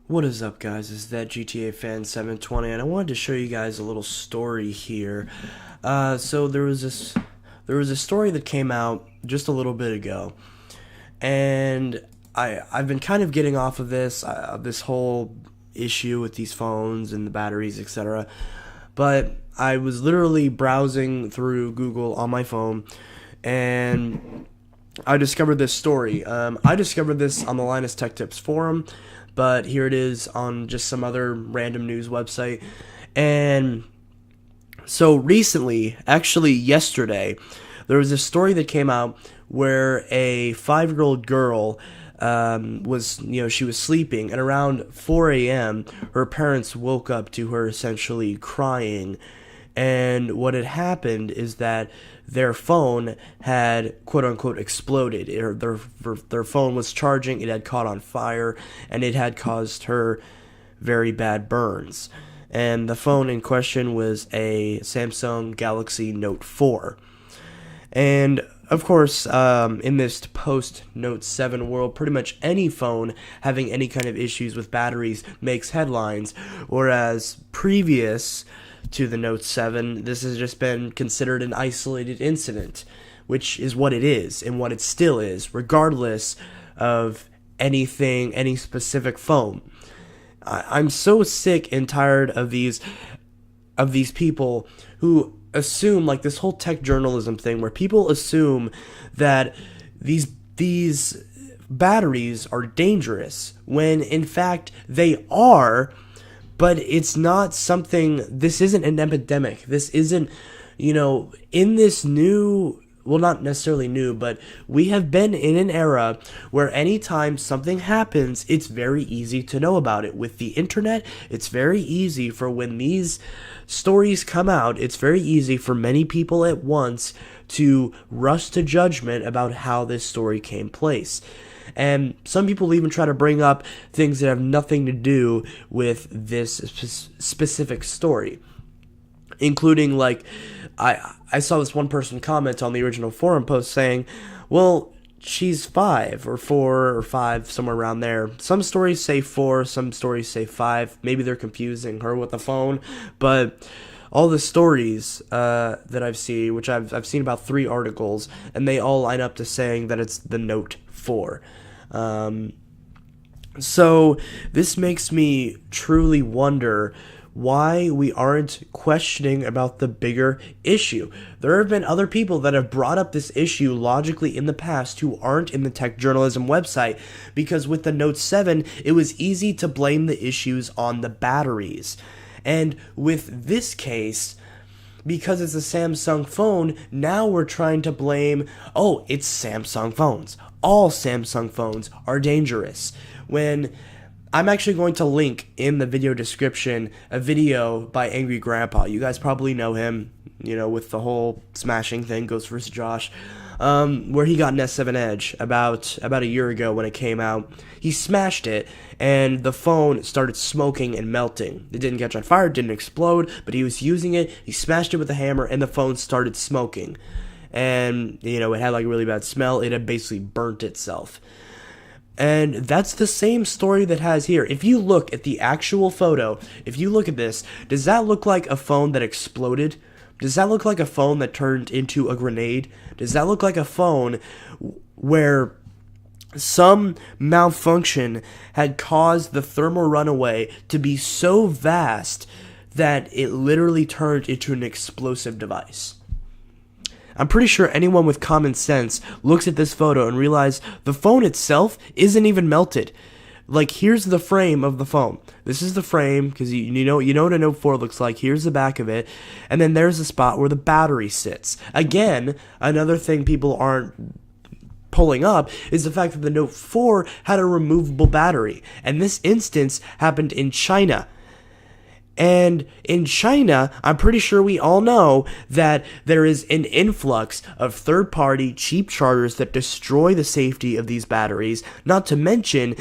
What is up, guys? It's that GTA fan 720, and I wanted to show you guys a little story here. So there was a story that came out just a little bit ago, and I've been kind of getting off of this whole issue with these phones and the batteries, etc. But I was literally browsing through Google on my phone, and I discovered this story. I discovered this on the Linus Tech Tips forum, but here it is on just some other random news website. And so recently, actually yesterday, there was a story that came out where a 5-year-old girl she was sleeping, and around 4 a.m., her parents woke up to her essentially crying. And what had happened is that their phone had quote unquote exploded. Their phone was charging, it had caught on fire, and it had caused her very bad burns. And the phone in question was a Samsung Galaxy Note 4. And of course, in this post Note 7 world, pretty much any phone having any kind of issues with batteries makes headlines, whereas previous to the Note 7, this has just been considered an isolated incident, which is what it is and what it still is, regardless of any specific phone. I'm so sick and tired of these people who assume, like, this whole tech journalism thing where people assume that these batteries are dangerous when in fact they are. But it's not something, this isn't an epidemic. This isn't, in this new, well, not necessarily new, but we have been in an era where anytime something happens, it's very easy to know about it. With the internet, it's very easy for when these stories come out, it's very easy for many people at once to rush to judgment about how this story came place. And some people even try to bring up things that have nothing to do with this specific story, including, like, I saw this one person comment on the original forum post saying, well, she's 5 or 4 or 5, somewhere around there. Some stories say 4, some stories say 5. Maybe they're confusing her with the phone, but all the stories that I've seen, which I've seen about 3 articles, and they all line up to saying that it's the Note 4. So this makes me truly wonder why we aren't questioning about the bigger issue. There have been other people that have brought up this issue logically in the past who aren't in the tech journalism website, because with the Note 7, it was easy to blame the issues on the batteries. And with this case, because it's a Samsung phone, now we're trying to blame, oh, it's Samsung phones. All Samsung phones are dangerous. When I'm actually going to link in the video description a video by Angry Grandpa. You guys probably know him, with the whole smashing thing, Ghost vs. Josh, where he got an S7 Edge about a year ago when it came out. He smashed it, and the phone started smoking and melting. It didn't catch on fire, it didn't explode, but he was using it, he smashed it with a hammer, and the phone started smoking. And, it had like a really bad smell. It had basically burnt itself. And that's the same story that has here. If you look at the actual photo, if you look at this, does that look like a phone that exploded? Does that look like a phone that turned into a grenade? Does that look like a phone where some malfunction had caused the thermal runaway to be so vast that it literally turned into an explosive device? I'm pretty sure anyone with common sense looks at this photo and realizes the phone itself isn't even melted. Like, here's the frame of the phone. This is the frame, because you know what a Note 4 looks like. Here's the back of it. And then there's the spot where the battery sits. Again, another thing people aren't pulling up is the fact that the Note 4 had a removable battery. And this instance happened in China. And in China, I'm pretty sure we all know that there is an influx of third-party cheap chargers that destroy the safety of these batteries, not to mention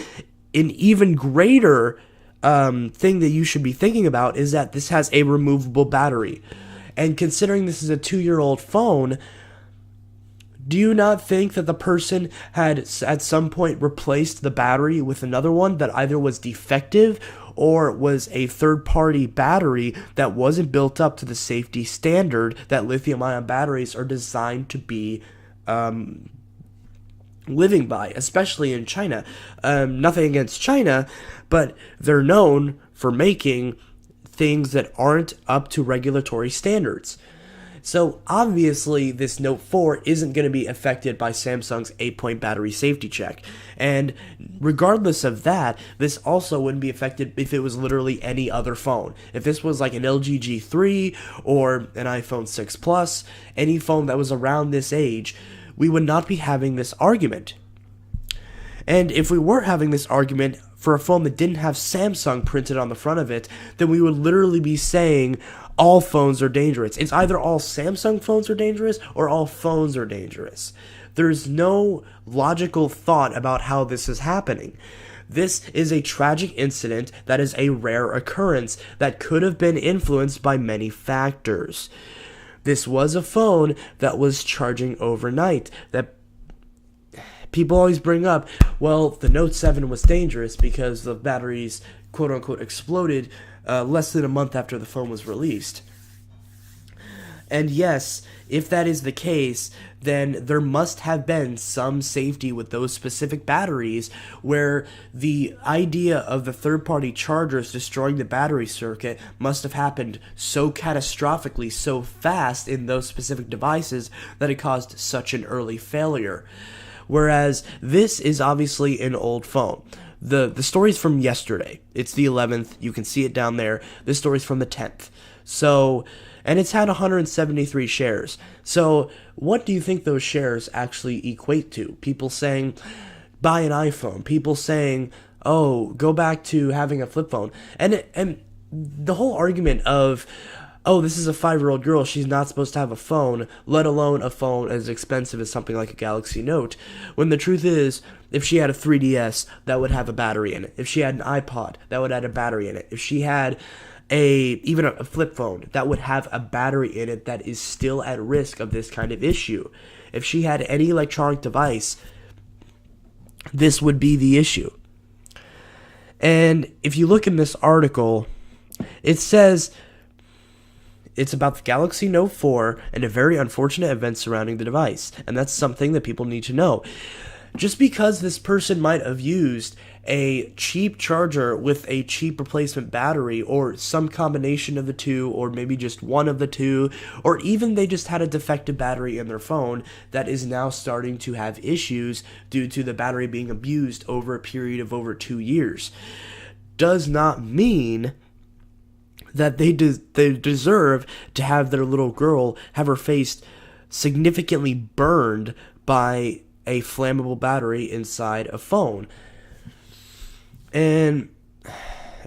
an even greater thing that you should be thinking about is that this has a removable battery. And considering this is a 2-year-old phone, Do you not think that the person had at some point replaced the battery with another one that either was defective or was a third-party battery that wasn't built up to the safety standard that lithium-ion batteries are designed to be living by, especially in China? Nothing against China, but they're known for making things that aren't up to regulatory standards. So obviously this Note 4 isn't going to be affected by Samsung's 8-point battery safety check. And regardless of that, this also wouldn't be affected if it was literally any other phone. If this was like an LG G3 or an iPhone 6 Plus, any phone that was around this age, we would not be having this argument. And if we were having this argument for a phone that didn't have Samsung printed on the front of it, then we would literally be saying all phones are dangerous. It's either all Samsung phones are dangerous or all phones are dangerous. There's no logical thought about how this is happening. This is a tragic incident that is a rare occurrence that could have been influenced by many factors. This was a phone that was charging overnight, that people always bring up, well, the Note 7 was dangerous because the batteries, quote-unquote, exploded less than a month after the phone was released. And yes, if that is the case, then there must have been some safety with those specific batteries where the idea of the third-party chargers destroying the battery circuit must have happened so catastrophically, so fast in those specific devices that it caused such an early failure. Whereas this is obviously an old phone. The story's from yesterday. It's the 11th. You can see it down there. This story's from the 10th. So, and it's had 173 shares. So, what do you think those shares actually equate to? People saying, buy an iPhone. People saying, oh, go back to having a flip phone. And the whole argument of, oh, this is a 5-year-old girl, she's not supposed to have a phone, let alone a phone as expensive as something like a Galaxy Note, when the truth is, if she had a 3DS, that would have a battery in it. If she had an iPod, that would have a battery in it. If she had even a flip phone, that would have a battery in it that is still at risk of this kind of issue. If she had any electronic device, this would be the issue. And if you look in this article, it says it's about the Galaxy Note 4 and a very unfortunate event surrounding the device. And that's something that people need to know. Just because this person might have used a cheap charger with a cheap replacement battery, or some combination of the two, or maybe just one of the two, or even they just had a defective battery in their phone that is now starting to have issues due to the battery being abused over a period of over 2 years, does not mean that they deserve to have their little girl have her face significantly burned by a flammable battery inside a phone. And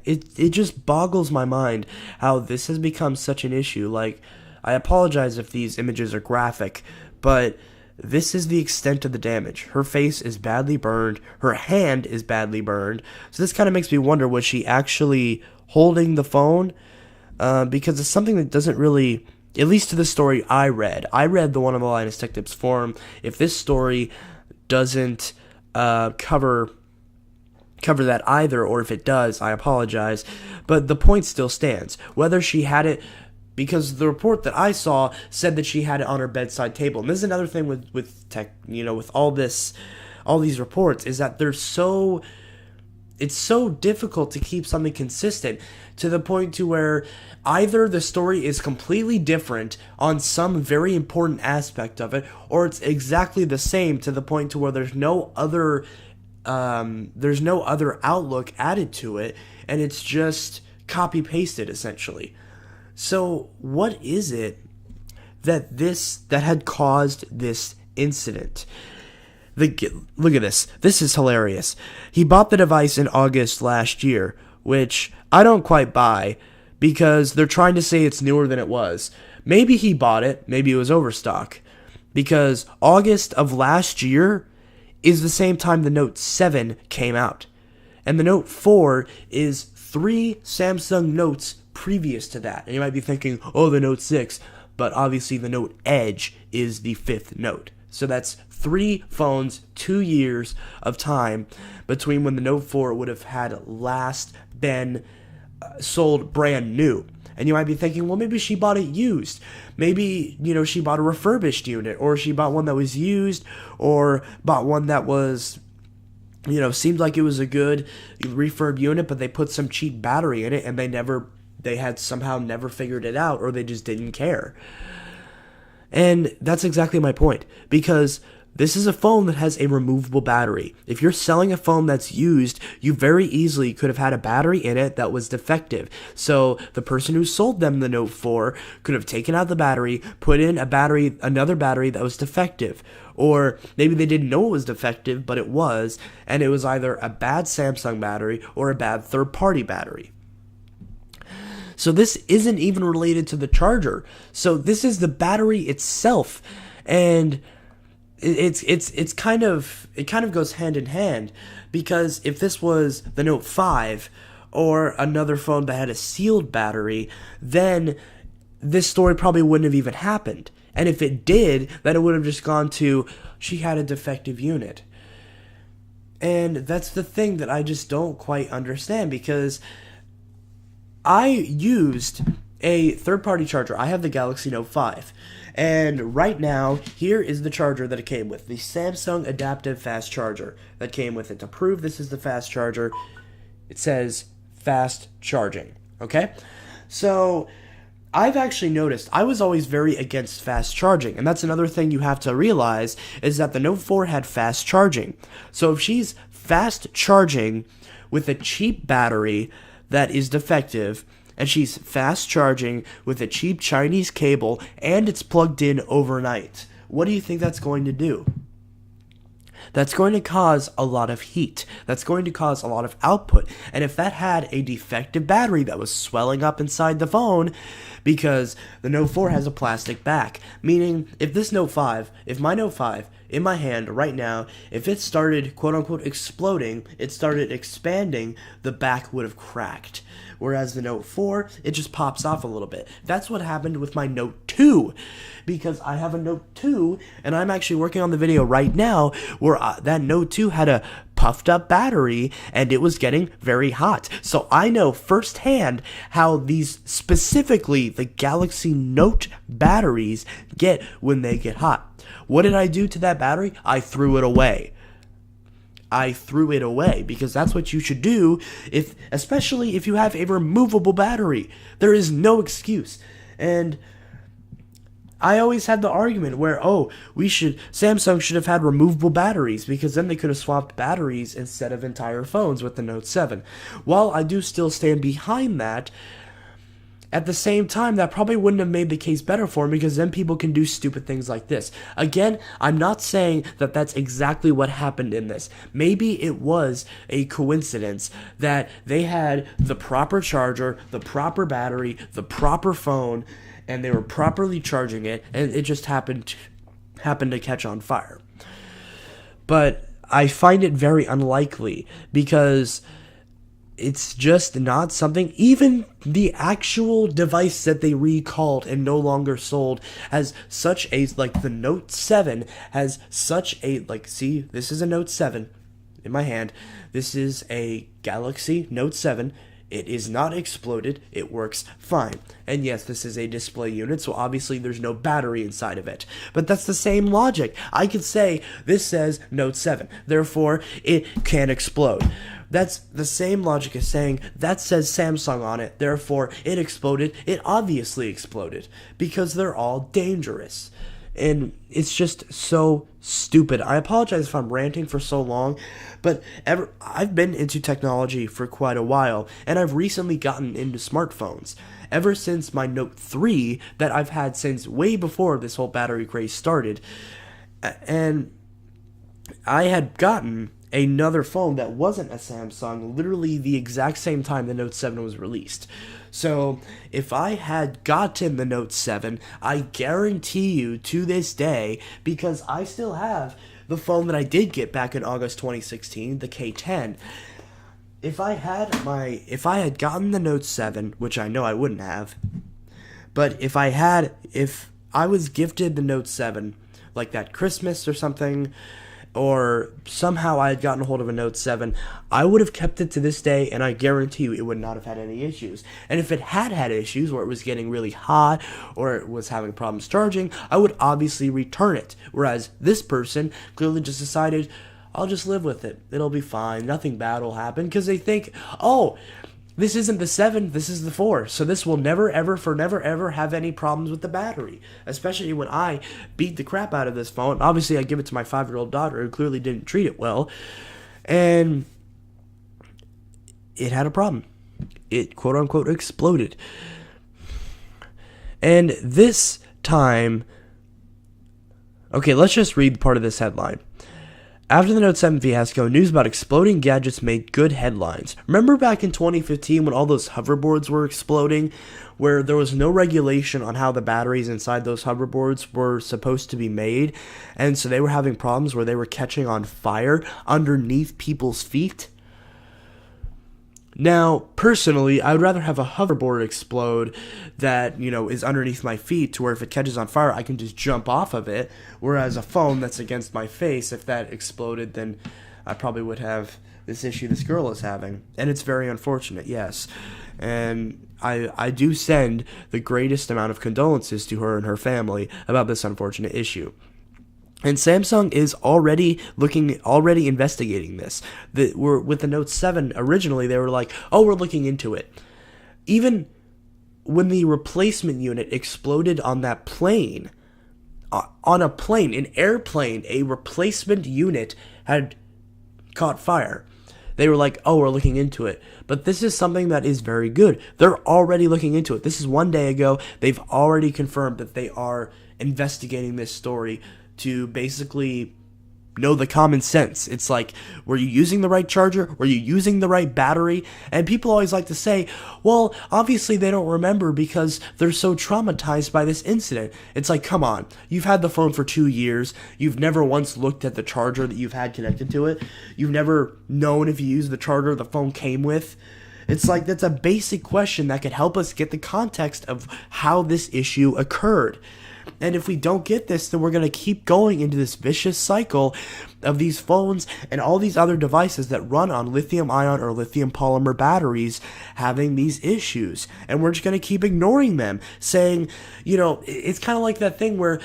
it just boggles my mind how this has become such an issue. Like, I apologize if these images are graphic, but this is the extent of the damage. Her face is badly burned. Her hand is badly burned. So this kind of makes me wonder, was she actually holding the phone? Because it's something that doesn't really, at least to the story I read the one on the Linus Tech Tips forum. If this story doesn't cover that either, or if it does, I apologize. But the point still stands. Whether she had it, because the report that I saw said that she had it on her bedside table. And this is another thing with tech, with all these reports, is that it's so difficult to keep something consistent, to the point to where either the story is completely different on some very important aspect of it, or it's exactly the same to the point to where there's no other outlook added to it, and it's just copy pasted essentially. So what is it that had caused this incident? Look at this. This is hilarious. He bought the device in August last year, which I don't quite buy, because they're trying to say it's newer than it was. Maybe he bought it. Maybe it was overstock. Because August of last year is the same time the Note 7 came out. And the Note 4 is 3 Samsung Notes previous to that. And you might be thinking, oh, the Note 6. But obviously the Note Edge is the 5th Note. So that's 3 phones, 2 years of time between when the Note 4 would have had last been sold brand new. And you might be thinking, well, maybe she bought it used. Maybe, she bought a refurbished unit, or she bought one that was used, or bought one that was, seemed like it was a good refurb unit, but they put some cheap battery in it, and they had somehow never figured it out, or they just didn't care. And that's exactly my point, because this is a phone that has a removable battery. If you're selling a phone that's used, you very easily could have had a battery in it that was defective. So the person who sold them the Note 4 could have taken out the battery, put in another battery that was defective. Or maybe they didn't know it was defective, but it was, and it was either a bad Samsung battery or a bad third-party battery. So this isn't even related to the charger. So this is the battery itself, and it kind of goes hand in hand, because if this was the Note 5 or another phone that had a sealed battery, then this story probably wouldn't have even happened. And if it did, then it would have just gone to, she had a defective unit. And that's the thing that I just don't quite understand, because I used a third-party charger. I have the Galaxy Note 5. And right now, here is the charger that it came with. The Samsung Adaptive Fast Charger that came with it. To prove this is the fast charger, it says fast charging. Okay? So I've actually noticed, I was always very against fast charging. And that's another thing you have to realize, is that the Note 4 had fast charging. So if she's fast charging with a cheap battery that is defective, and she's fast charging with a cheap Chinese cable, and it's plugged in overnight, what do you think that's going to do? That's going to cause a lot of heat. That's going to cause a lot of output. And if that had a defective battery that was swelling up inside the phone, because the Note 4 has a plastic back, meaning if my Note 5 in my hand right now, if it started quote-unquote exploding, it started expanding, the back would have cracked. Whereas the Note 4, it just pops off a little bit. That's what happened with my Note 2, because I have a Note 2, and I'm actually working on the video right now where that Note 2 had a puffed up battery, and it was getting very hot. So I know firsthand how these, specifically the Galaxy Note batteries, get when they get hot. What did I do to that battery? I threw it away. Because that's what you should do, especially if you have a removable battery. There is no excuse. And I always had the argument where, Samsung should have had removable batteries, because then they could have swapped batteries instead of entire phones with the Note 7. While I do still stand behind that, at the same time, that probably wouldn't have made the case better for me, because then people can do stupid things like this. Again, I'm not saying that that's exactly what happened in this. Maybe it was a coincidence that they had the proper charger, the proper battery, the proper phone, and they were properly charging it, and it just happened to catch on fire. But I find it very unlikely, because it's just not something. Even the actual device that they recalled and no longer sold has such a, the Note 7 has such a, see, this is a Note 7 in my hand. This is a Galaxy Note 7. It is not exploded. It works fine. And yes, this is a display unit, so obviously there's no battery inside of it. But that's the same logic. I could say, this says Note 7, therefore it can explode. That's the same logic as saying, that says Samsung on it, therefore it exploded. It obviously exploded, because they're all dangerous. And it's just so stupid. I apologize if I'm ranting for so long, but I've been into technology for quite a while, and I've recently gotten into smartphones. Ever since my Note 3 that I've had since way before this whole battery craze started. And I had gotten another phone that wasn't a Samsung literally the exact same time the Note 7 was released. So if I had gotten the Note 7, I guarantee you to this day, because I still have the phone that I did get back in August 2016, the K10. If I had gotten the Note 7, which I know I wouldn't have, but if I was gifted the Note 7, like that Christmas or something, or somehow I had gotten a hold of a Note 7, I would have kept it to this day, and I guarantee you it would not have had any issues. And if it had had issues, or it was getting really hot, or it was having problems charging, I would obviously return it. Whereas this person clearly just decided, I'll just live with it. It'll be fine. Nothing bad will happen, because they think, oh, this isn't the 7, this is the 4. So this will never, ever, forever, ever have any problems with the battery. Especially when I beat the crap out of this phone. Obviously, I give it to my 5-year-old daughter, who clearly didn't treat it well. And it had a problem. It, quote-unquote, exploded. And this time... Okay, let's just read part of this headline. After the Note 7 fiasco, news about exploding gadgets made good headlines. Remember back in 2015 when all those hoverboards were exploding, where there was no regulation on how the batteries inside those hoverboards were supposed to be made, and so they were having problems where they were catching on fire underneath people's feet? Now, personally, I would rather have a hoverboard explode that, is underneath my feet, to where if it catches on fire, I can just jump off of it. Whereas a phone that's against my face, if that exploded, then I probably would have this issue this girl is having. And it's very unfortunate, yes. And I do send the greatest amount of condolences to her and her family about this unfortunate issue. And Samsung is already investigating this. With the Note 7, originally they were like, oh, we're looking into it. Even when the replacement unit exploded on that plane, an airplane, a replacement unit had caught fire. They were like, oh, we're looking into it. But this is something that is very good. They're already looking into it. This is 1 day ago. They've already confirmed that they are investigating this story to basically know the common sense. It's like, were you using the right charger? Were you using the right battery? And people always like to say, well, obviously they don't remember because they're so traumatized by this incident. It's like, come on. You've had the phone for 2 years. You've never once looked at the charger that you've had connected to it. You've never known if you used the charger the phone came with. It's like, that's a basic question that could help us get the context of how this issue occurred. And if we don't get this, then we're going to keep going into this vicious cycle of these phones and all these other devices that run on lithium-ion or lithium polymer batteries having these issues. And we're just going to keep ignoring them, saying, it's kind of like that thing where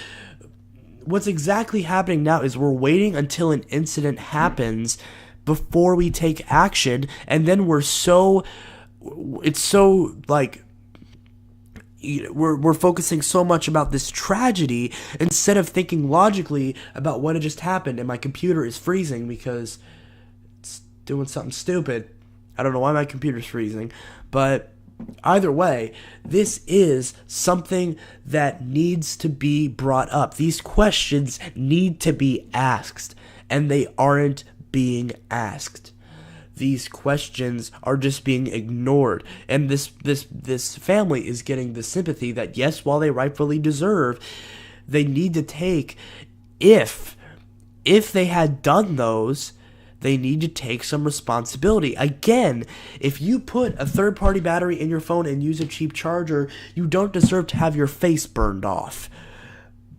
what's exactly happening now is we're waiting until an incident happens before we take action, and then we're focusing so much about this tragedy instead of thinking logically about what had just happened, and my computer is freezing because it's doing something stupid. I don't know why my computer's freezing, but either way, this is something that needs to be brought up. These questions need to be asked, and they aren't being asked. These questions are just being ignored, and this family is getting the sympathy that, yes, while they rightfully deserve, they need to take. If they had done those, they need to take some responsibility. Again, if you put a third-party battery in your phone and use a cheap charger, you don't deserve to have your face burned off.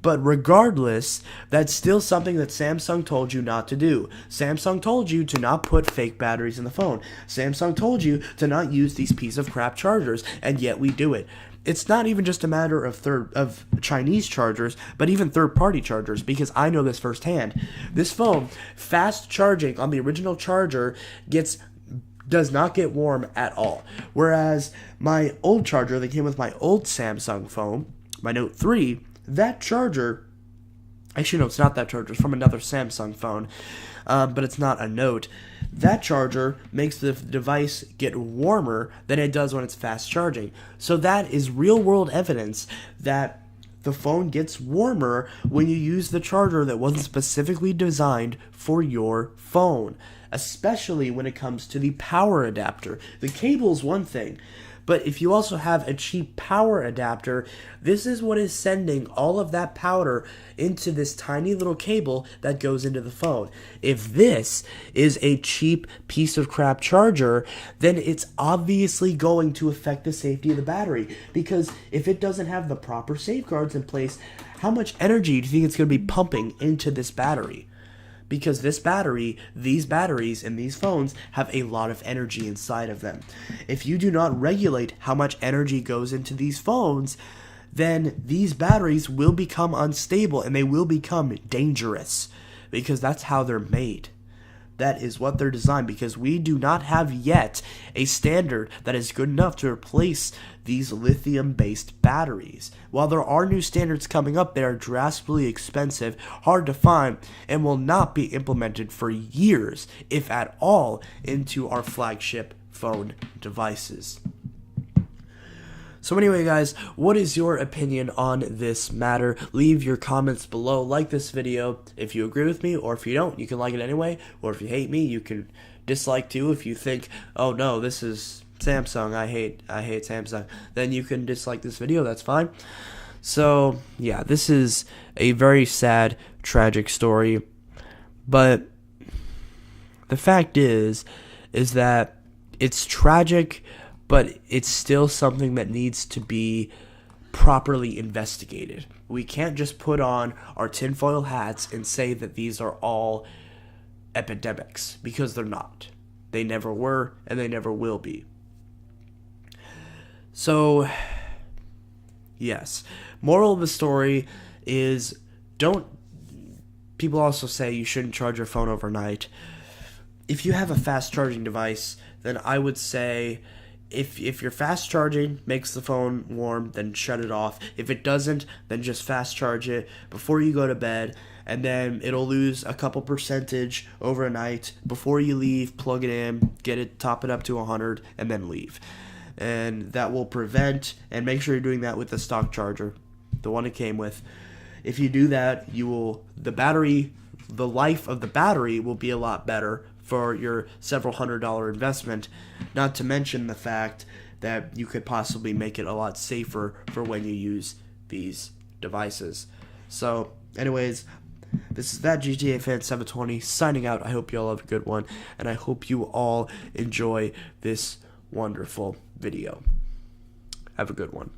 But regardless, that's still something that Samsung told you not to do. Samsung told you to not put fake batteries in the phone. Samsung told you to not use these piece of crap chargers, and yet we do it. It's not even just a matter of Chinese chargers, but even third-party chargers, because I know this firsthand. This phone, fast charging on the original charger does not get warm at all. Whereas my old charger that came with my old Samsung phone, my Note 3, that charger, actually no, it's not that charger, it's from another Samsung phone, but it's not a Note. That charger makes the device get warmer than it does when it's fast charging. So that is real world evidence that the phone gets warmer when you use the charger that wasn't specifically designed for your phone, especially when it comes to the power adapter. The cable is one thing, but if you also have a cheap power adapter, this is what is sending all of that power into this tiny little cable that goes into the phone. If this is a cheap piece of crap charger, then it's obviously going to affect the safety of the battery. Because if it doesn't have the proper safeguards in place, how much energy do you think it's going to be pumping into this battery? Because these batteries in these phones have a lot of energy inside of them. If you do not regulate how much energy goes into these phones, then these batteries will become unstable and they will become dangerous, because that's how they're made. That is what they're designed, because we do not have yet a standard that is good enough to replace these lithium-based batteries. While there are new standards coming up, they are drastically expensive, hard to find, and will not be implemented for years, if at all, into our flagship phone devices. So anyway, guys, what is your opinion on this matter? Leave your comments below. Like this video if you agree with me, or if you don't, you can like it anyway. Or if you hate me, you can dislike too. If you think, oh no, this is Samsung, I hate Samsung, then you can dislike this video, that's fine. So yeah, this is a very sad, tragic story. But the fact is that it's tragic, but it's still something that needs to be properly investigated. We can't just put on our tinfoil hats and say that these are all epidemics, because they're not. They never were, and they never will be. So, yes. Moral of the story is, people also say you shouldn't charge your phone overnight. If you have a fast charging device, then I would say, if your fast charging makes the phone warm, then shut it off. If it doesn't, then just fast charge it before you go to bed, and then it'll lose a couple percentage overnight. Before you leave, plug it in, top it up to 100, and then leave. And that will prevent, and make sure you're doing that with the stock charger, the one it came with. If you do that, the life of the battery will be a lot better for your several $100 investment, not to mention the fact that you could possibly make it a lot safer for when you use these devices. So, anyways, this is that GTA Fan 720 signing out. I hope you all have a good one, and I hope you all enjoy this wonderful video. Have a good one.